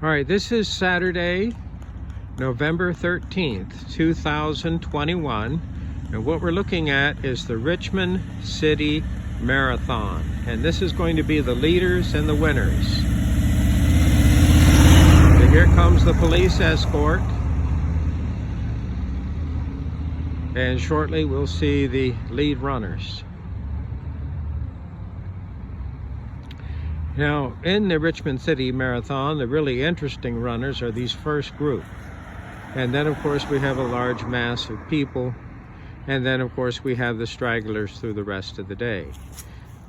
All right, this is Saturday, November 13th, 2021. And what we're looking at is the Richmond City Marathon. And this is going to be the leaders and the winners. So here comes the police escort. And shortly we'll see the lead runners. Now, in the Richmond City Marathon, the really interesting runners are these first group. And then, of course, we have a large mass of people. And then, of course, we have the stragglers through the rest of the day.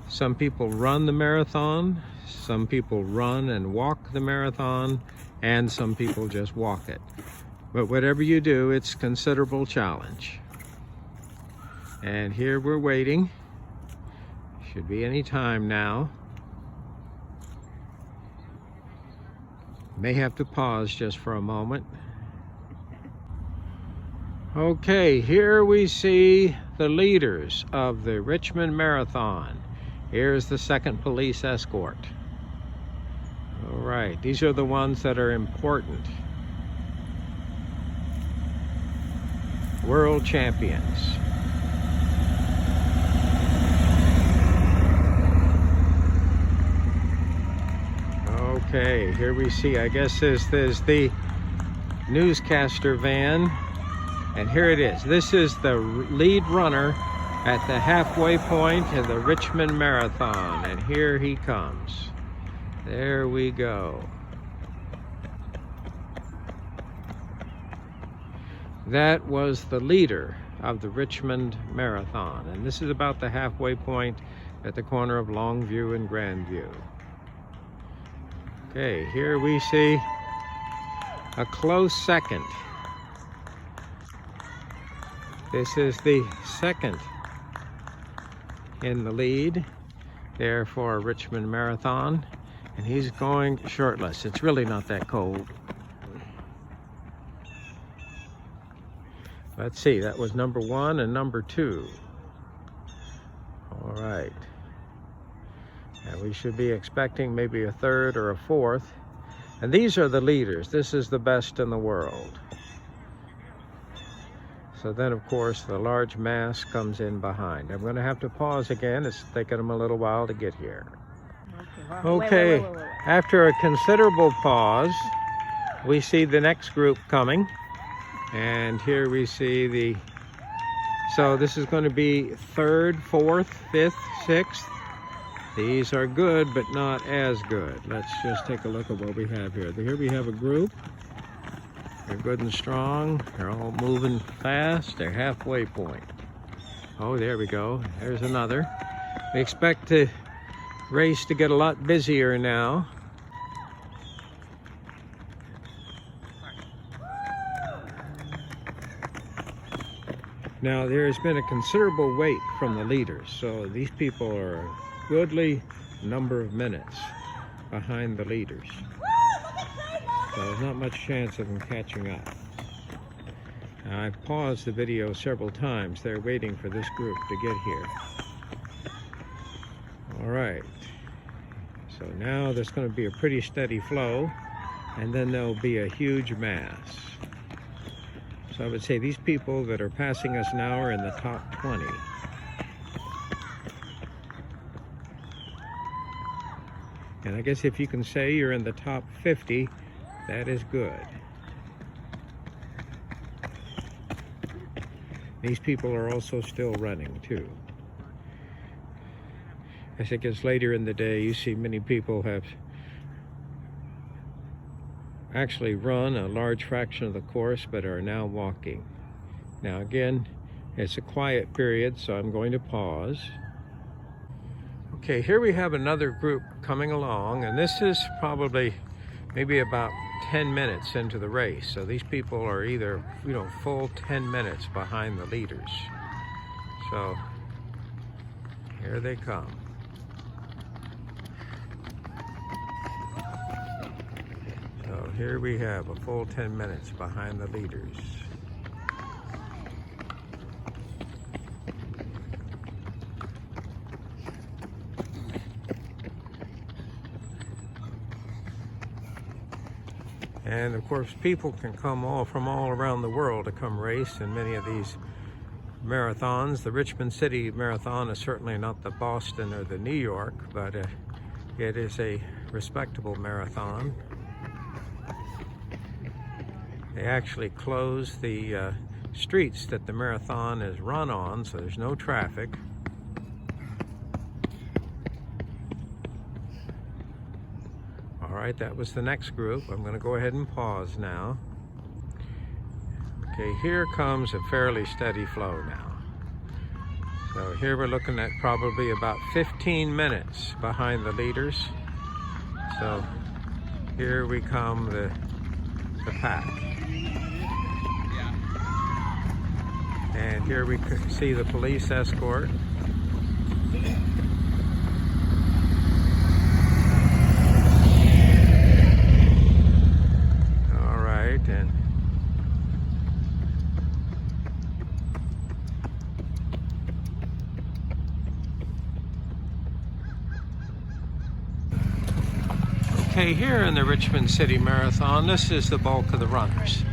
Some people run the marathon, some people run and walk the marathon, and some people just walk it. But whatever you do, it's a considerable challenge. And here we're waiting. Should be any time now. May have to pause just for a moment. Okay, here we see the leaders of the Richmond Marathon. Here's the second police escort. All right, these are the ones that are important. World champions. Okay, here we see, I guess this is the newscaster van. And here it is. This is the lead runner at the halfway point of the Richmond Marathon. And here he comes. There we go. That was the leader of the Richmond Marathon. And this is about the halfway point at the corner of Longview and Grandview. Okay, here we see a close second. This is the second in the lead there for Richmond Marathon, and he's going shirtless. It's really not that cold. Let's see, that was number 1 and number 2. All right. And we should be expecting maybe a third or a fourth. And these are the leaders. This is the best in the world. So then, of course, the large mass comes in behind. I'm going to have to pause again. It's taken them a little while to get here. Okay, wait. After a considerable pause, we see the next group coming. And here we see the... So this is going to be 3rd, 4th, 5th, 6th. These are good, but not as good. Let's just take a look at what we have here. Here we have a group. They're good and strong. They're all moving fast. They're halfway point. Oh, there we go. There's another. We expect the race to get a lot busier now. Now, there's been a considerable wait from the leaders, so these people are a goodly number of minutes behind the leaders. So there's not much chance of them catching up. Now, I've paused the video several times. They're waiting for this group to get here. All right. So now there's going to be a pretty steady flow, and then there'll be a huge mass. So I would say these people that are passing us now are in the top 20. And I guess if you can say you're in the top 50, that is good. These people are also still running too. As it gets later in the day, you see many people have actually run a large fraction of the course, but are now walking. Now again, it's a quiet period, so I'm going to pause. Okay, here we have another group coming along, and this is probably maybe about 10 minutes into the race. So these people are either, full 10 minutes behind the leaders. So here they come. So here we have a full 10 minutes behind the leaders. And of course, people can come from all around the world to come race in many of these marathons. The Richmond City Marathon is certainly not the Boston or the New York, but it is a respectable marathon. They actually close the streets that the marathon is run on, so there's no traffic. All right, that was the next group. I'm going to go ahead and pause now. Okay, here comes a fairly steady flow now. So here we're looking at probably about 15 minutes behind the leaders. So here we come, the pack. And here we see the police escort. All right, and okay, here in the Richmond City Marathon, this is the bulk of the runners.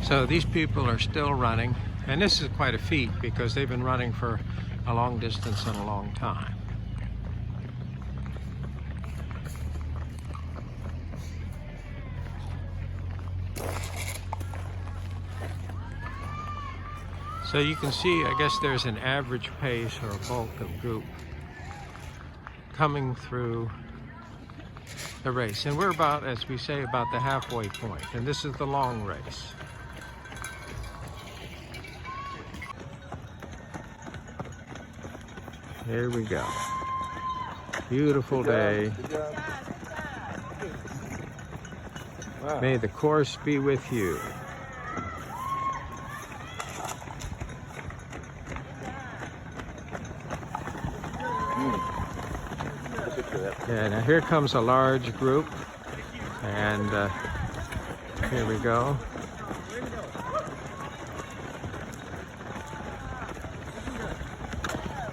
So these people are still running, and this is quite a feat because they've been running for a long distance and a long time. So you can see, I guess there's an average pace or a bulk of group coming through the race. And we're about, as we say, about the halfway point. And this is the long race. Here we go. Beautiful day. Wow. May the course be with you. Yeah, now here comes a large group, and here we go.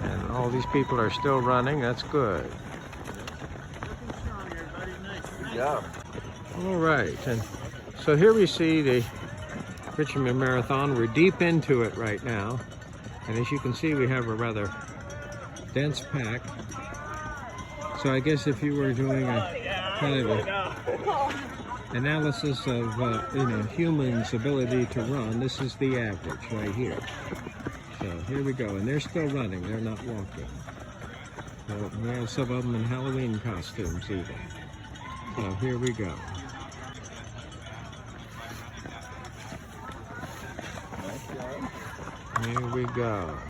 And all these people are still running. That's good. Good job. All right, and so here we see the Richmond Marathon. We're deep into it right now, and as you can see, we have a rather dense pack. So I guess if you were doing a kind of a analysis of humans' ability to run, this is the average right here. So here we go, and they're still running, they're not walking. So we have some of them in Halloween costumes even. So here we go. Here we go.